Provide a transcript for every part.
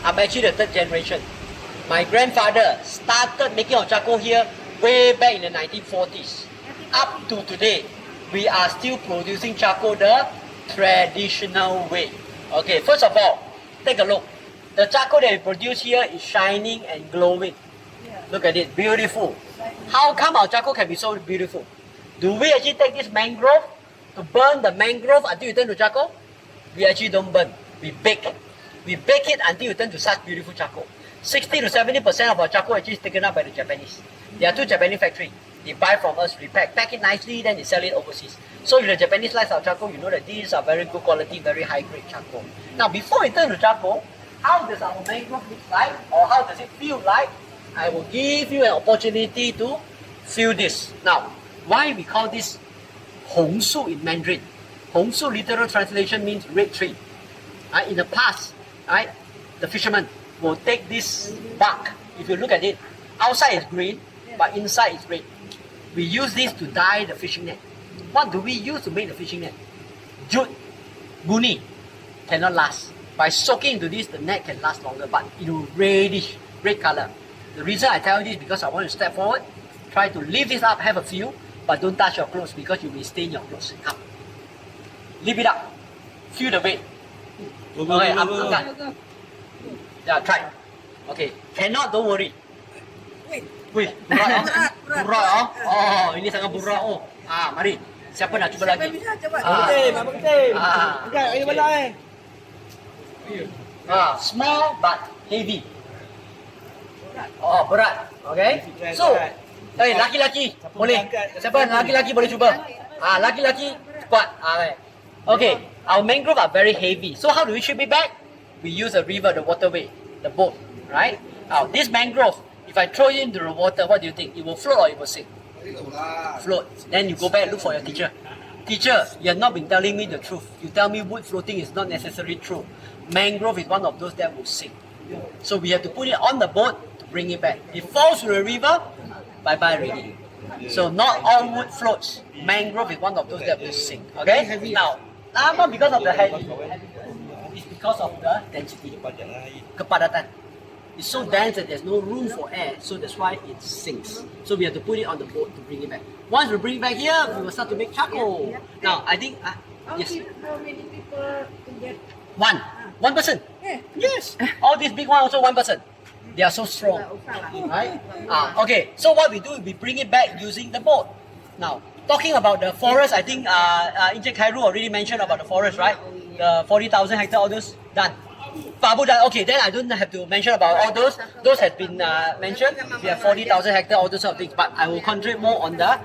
I'm actually the third generation. My grandfather started making of charcoal here way back in the 1940s. Up to today, we are still producing charcoal the traditional way. Okay, first of all, take a look. The charcoal that we produce here is shining and glowing. Look at it, beautiful. How come our charcoal can be so beautiful? Do we actually take this mangrove to burn the mangrove until it turns to charcoal? We actually don't burn, we bake. We bake it until it turns to such beautiful charcoal. 60 to 70% of our charcoal actually is taken up by the Japanese. There are two Japanese factories. They buy from us, repack, pack it nicely, then they sell it overseas. So if the Japanese likes our charcoal, you know that these are very good quality, very high grade charcoal. Now before it turns to charcoal, how does our mangrove look like, or how does it feel like? I will give you an opportunity to feel this. Now, why we call this Hong Su in Mandarin? Hong Su literal translation means red tree. In the past, the fishermen will take this bark. If you look at it, outside is green, but inside is red. We use this to dye the fishing net. What do we use to make the fishing net? Jute, guni, cannot last. By soaking into this, the net can last longer, but it will reddish, red color. The reason I tell you this is because I want to step forward, try to lift this up, have a feel, but don't touch your clothes because you will stain your clothes. Come. Lift it up. Feel the weight. Okay, up. Yeah, try. Okay, cannot, don't worry. Wih, berat berat oh. Ini sangat berat oh. Mari. Siapa nak cuba lagi? Bisa coba. Abang Tim. Enggak, air balai. Small but heavy. Oh, berat. Okay. So, laki-laki boleh. Siapa laki-laki boleh cuba? Laki-laki kuat. Okay. Our mangrove are very heavy. So how do we ship it back? We use a river, the waterway, the boat, right? Now, this mangrove, if I throw it into the water, what do you think? It will float or it will sink? Float. Then you go back and look for your teacher. Teacher, you have not been telling me the truth. You tell me wood floating is not necessarily true. Mangrove is one of those that will sink. So we have to put it on the boat to bring it back. It falls to the river, bye-bye already. So not all wood floats. Mangrove is one of those that will sink. Okay? Now, not because of the heavy. It's because of the density. Kepadatan. It's so dense that there's no room for air, so that's why it sinks. So we have to put it on the boat to bring it back. Once we bring it back here, we will start to make charcoal. Now, I think, yes. How many people to get? One person. Yes. All these big ones also one person. They are so strong. Right? Okay, so what we do is we bring it back using the boat. Now, talking about the forest, I think Encik Khay Hor already mentioned about the forest, right? The 40,000 hectare, all those done. Babu done. Okay, then I don't have to mention about all those. Those have been mentioned. We have 40,000 hectare, all those sort of things. But I will concentrate more on the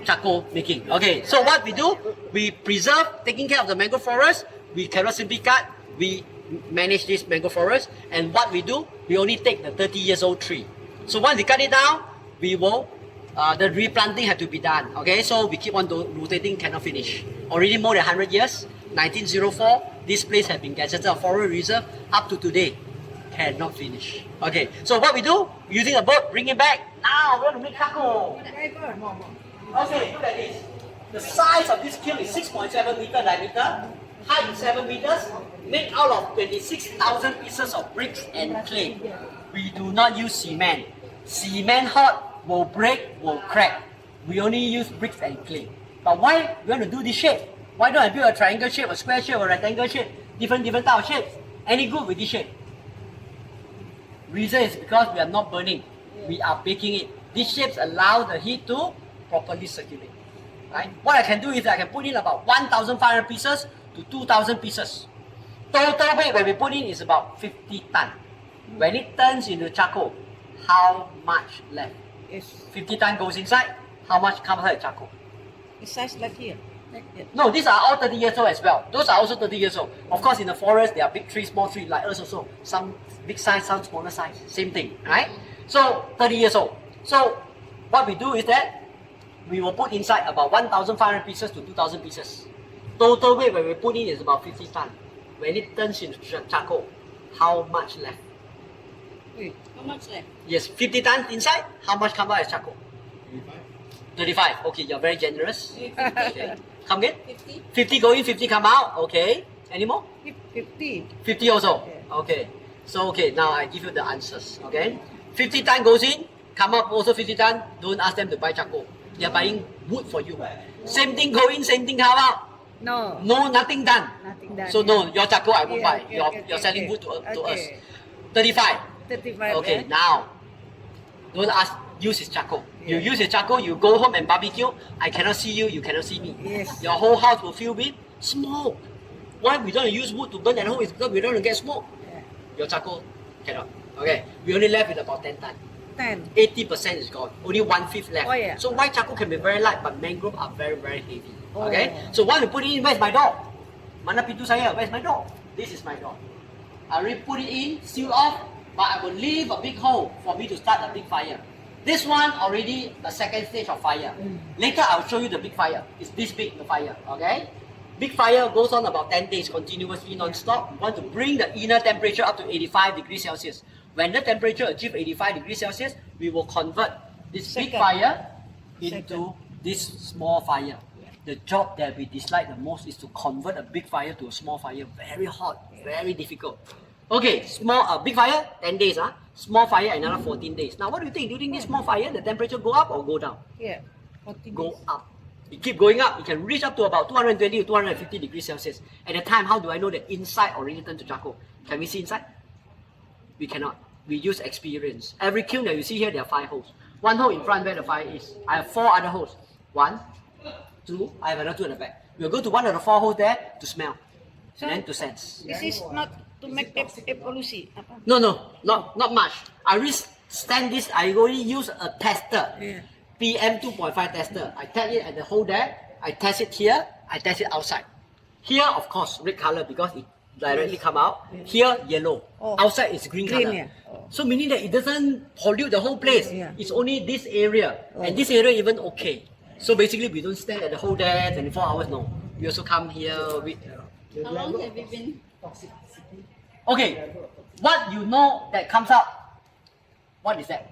charcoal making. Okay, so what we do, we preserve, taking care of the mangrove forest. We cannot simply cut. We manage this mangrove forest. And what we do, we only take the 30 years old tree. So once we cut it down, we will, the replanting have to be done. Okay, so we keep on rotating, cannot finish. Already more than 100 years. 1904, this place has been gazetted a forest reserve up to today. Cannot finish. Okay, so what we do, using a boat, bring it back. Now we're going to make charcoal. Okay, look at this. The size of this kiln is 6.7 meter diameter, height is 7 meters, made out of 26,000 pieces of bricks and clay. We do not use cement. Cement hot will break, will crack. We only use bricks and clay. But why we want to do this shape? Why don't I build a triangle shape, a square shape, or a rectangle shape? Different type of shapes. Any good with this shape? Reason is because we are not burning. We are baking it. These shapes allow the heat to properly circulate. Right? What I can do is I can put in about 1,500 pieces to 2,000 pieces. Total weight when we put in is about 50 tons. When it turns into charcoal, how much left? Yes. 50 tons goes inside. How much comes out of charcoal? It's size like here. No, these are all 30 years old as well. Those are also 30 years old. Of course, in the forest, there are big trees, small trees, like us also. Some big size, some smaller size. Same thing, right? So, 30 years old. So, what we do is that we will put inside about 1,500 pieces to 2,000 pieces. Total weight when we put in is about 50 tons. When it turns into charcoal, how much left? Wait, how much left? Yes, 50 tons inside. How much comes out as charcoal? 35. Okay, you're very generous. Okay. Come again? 50. 50 go in, 50 come out. Okay. Any more? 50. 50 also. Okay. So okay, now I give you the answers. Okay, 50 ton goes in, come up also 50 ton. Don't ask them to buy charcoal. They are buying wood for you. Same thing go in, same thing come out. No. No, nothing done. Nothing done. So no, your charcoal I won't buy. Okay, You're selling okay. wood to us. Okay. 35. 35. Okay, eh? now don't ask. Use his charcoal. You Yeah. use his charcoal. You go home and barbecue. I cannot see you. You cannot see me. Yes. Your whole house will fill with smoke. Why we don't use wood to burn at home? Is because we don't get smoke. Yeah. Your charcoal cannot. Okay, we only left with about 10 ton. 10. 80% is gone. Only 1/5 left. Oh, yeah. So white charcoal can be very light, but mangrove are very very heavy. Oh. Okay. So once we put it in, where's my door? Mana pintu saya? Where's my door? This is my door. I already put it in, seal off, but I will leave a big hole for me to start a big fire. This one already the second stage of fire. Later I'll show you the big fire. It's this big, the fire. Okay. Big fire goes on about 10 days continuously non-stop. We want to bring the inner temperature up to 85 degrees Celsius. When the temperature achieves 85 degrees Celsius, we will convert this big Second. fire into this small fire. The job that we dislike the most is to convert a big fire to a small fire. Very hot, very difficult. Okay, big fire, 10 days. Small fire, another 14 days. Now what do you think? During this small fire, the temperature go up or go down? Yeah. 40 Go days. up. It keep going up. It can reach up to about 220 to 250 degrees Celsius. At the time, how do I know that inside already turned to charcoal? Can we see inside? We cannot. We use experience. Every kiln that you see here, there are 5 holes. One hole in front where the fire is. I have 4 other holes. 1, 2, I have another 2 at the back. We'll go to one of the 4 holes there to smell. And then to sense. This is not to make evolution. Apa? No, not much. I really stand this, I only use a tester. Yeah. PM 2.5 tester. I test it at the hole there. I test it here. I test it outside. Here, of course, red color because it directly come out. Here, yellow. Oh. Outside is green Green, color. yeah. Oh. So meaning that it doesn't pollute the whole place. Yeah. It's only this area. Oh. And this area even okay. So basically, we don't stand at the hole there 24 hours, no. We also come here with... How long have you been? Okay, what you know that comes out? What is that?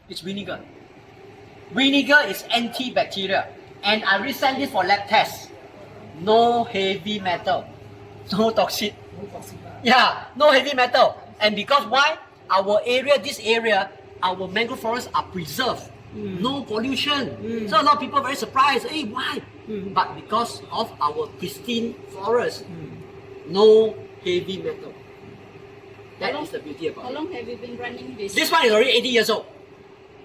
It's vinegar. Vinegar is antibacterial. And I resent this for lab test. No heavy metal. No toxic. Yeah, no heavy metal. And because why? Our area, this area, our mangrove forests are preserved. No pollution. So a lot of people are very surprised. Hey, why? But because of our pristine forest, no heavy metal. That is the beauty about How it. long have you been running this? This one is already 80 years old.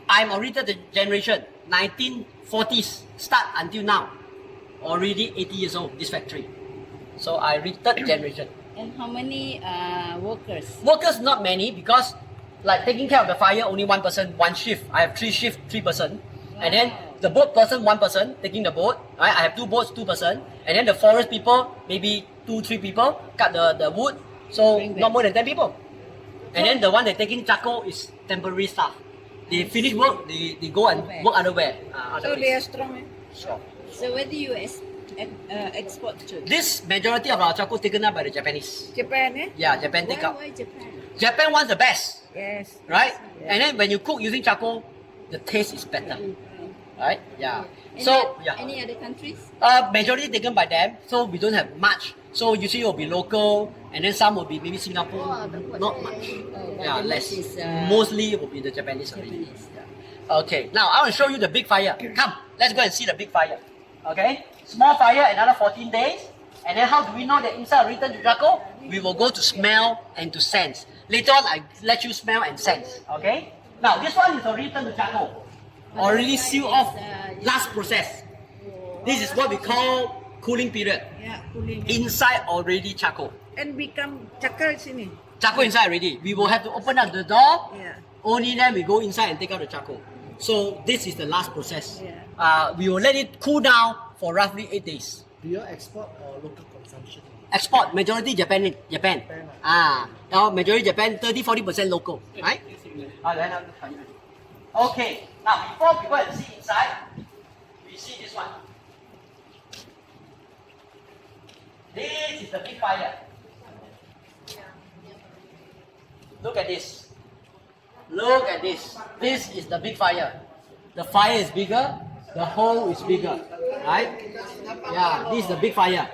I'm already the generation, 1940s, start until now. Already 80 years old, this factory. So I read third generation. And how many workers? Workers not many because like taking care of the fire, only one person, one shift. I have 3 shifts, 3 person. And then the boat person, 1 person taking the boat. Right? I have 2 boats, 2 person. And then the forest people, maybe 2, 3 people cut the wood. So Bring back. not more than 10 people. And then the one that taking charcoal is temporary staff. They finish work, they go and work otherwhere. So they are strong. Eh? Sure. So where do you export to? This majority of our charcoal taken up by the Japanese. Japan, eh? Yeah, Japan take up. Why Japan? Japan wants the best, Yes. right? And then when you cook using charcoal, the taste is better, right? Yeah. Any, So yeah, any other countries? majority taken by them. So we don't have much. So usually it will be local, and then some will be maybe Singapore. Not much. But Yeah, the less. most is, Mostly it will be the Japanese already. Japanese. Yeah. Okay. Now I want to show you the big fire. Come, let's go and see the big fire. Okay. Small fire, another 14 days. And then how do we know that inside return to charcoal? We will go to smell and to sense. Later on, I let you smell and sense. Okay. Now this one is already turned to charcoal. Already sealed off. Last process. This is what we call cooling period. Yeah, cooling. Inside already charcoal. And become cakar sini. Charcoal inside already. We will have to open up the door. Yeah. Only then we go inside and take out the charcoal. So this is the last process. Yeah. We will let it cool down for roughly 8 days. Do you export or local consumption? Export majority Japan. Now majority Japan, 30-40% local, right? Okay. Now before we go and see inside, we see this one. This is the big fire. Look at this. Look at this. This is the big fire. The fire is bigger. The hole is bigger. Right? Yeah, this is the big fire.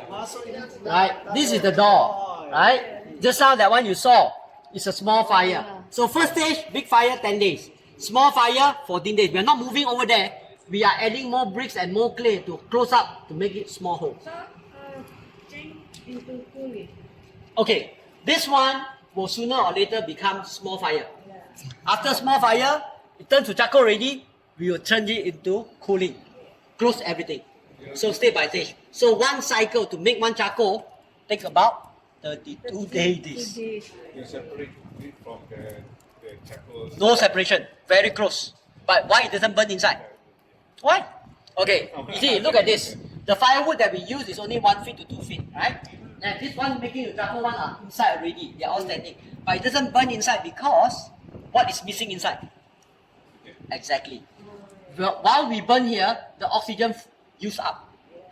Right? This is the door. Right? Just now that one you saw. It's a small fire. So first stage, big fire, 10 days. Small fire, 14 days. We are not moving over there. We are adding more bricks and more clay to close up to make it small hole. So, change into cooling. Okay, this one will sooner or later become small fire. After small fire, it turns to charcoal ready, we will turn it into cooling. Close everything. So step by stage. So one cycle to make one charcoal take about 32 days. You separate it from the charcoal. No separation, very close. But why it doesn't burn inside? Why? Okay, you see, look at this. The firewood that we use is only 1 feet to 2 feet, right? And this one making the charcoal one are inside already. They are all standing. But it doesn't burn inside because what is missing inside? Exactly. While we burn here, the oxygen used up.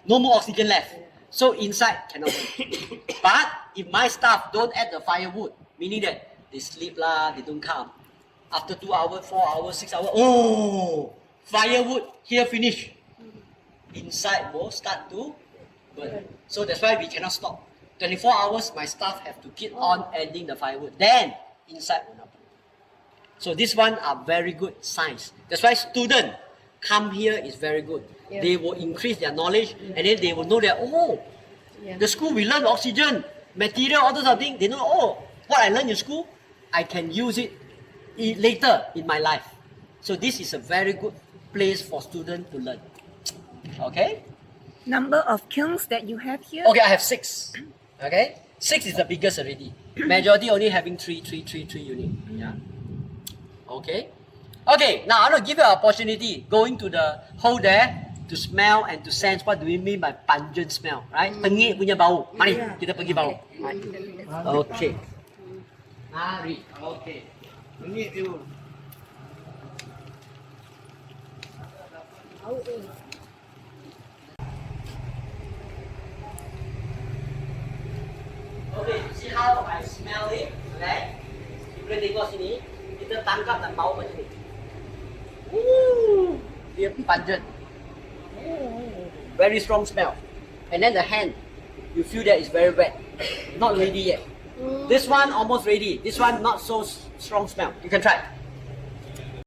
No more oxygen left. So inside cannot burn. But if my staff don't add the firewood, meaning that they sleep lah, they don't come. After 2 hours, 4 hours, 6 hours, oh, firewood here finish. Inside will start to burn. So that's why we cannot stop. 24 hours, my staff have to keep on adding the firewood. Then inside will not burn. So this one are very good signs. That's why students come here is very good. They will increase their knowledge and then they will know that, oh, the school we learn oxygen, material, all those other things. They know, oh, what I learned in school, I can use it later in my life. So this is a very good place for students to learn. Okay? Number of kilns that you have here? Okay, I have 6. Okay? 6 is the biggest already. Majority only having 3 units. Yeah. Okay? Okay, now I'm going to give you an opportunity going to the hole there to smell and to sense what do we mean by pungent smell, right? Tengik punya bau. Mari, kita pergi bau. Okay. Mari. Okay. Tengik you. Okay, see how I smell it, right? You boleh tengok sini, kita tangkap dan bau macam ni. Dia pungent. Very strong smell. And then the hand, you feel that it's very wet. Not ready yet. This one almost ready. This one not so strong smell. You can try.